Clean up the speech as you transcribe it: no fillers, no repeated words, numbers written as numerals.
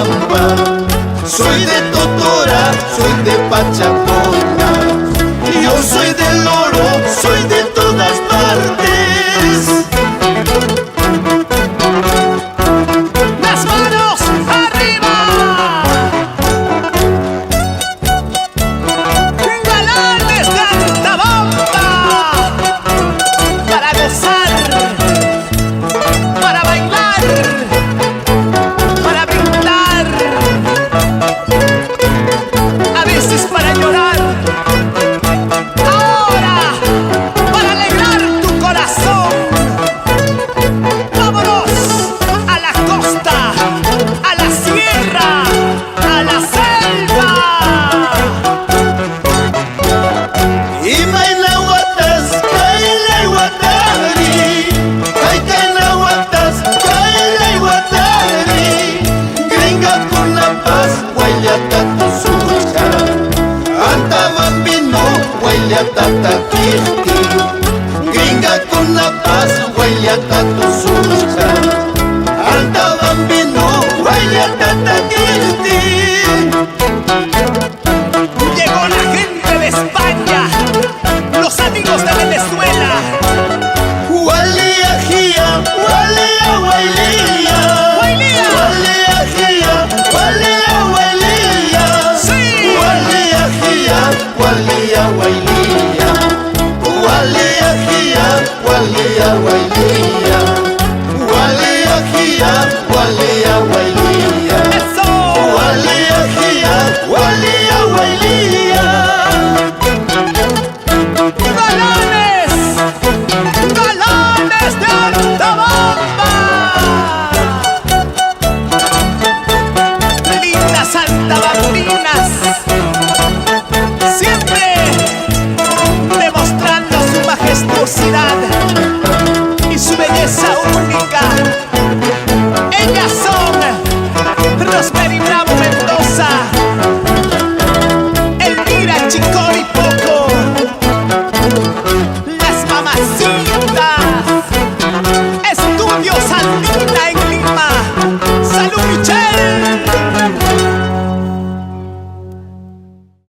Pampa, soy de Totora, soy de Pachacona. Yo soy del oro, soy de todas partes. ¡Las manos arriba! ¡Galanes de Altabamba! Para gozar, para bailar, para brindar, a veces para llorar. Ahora, para alegrar tu corazón. ¡Vámonos! A la costa, a la sierra, a la selva. Y bainahuatas, kailaihuatari, kaikanahuatas, kailaihuatari. Gringa con la paz, huayatata sucha. Anta bambino, huayatata kirti. Gringa con la paz, huayatata sucha. Anta bambino, huayatata kirti.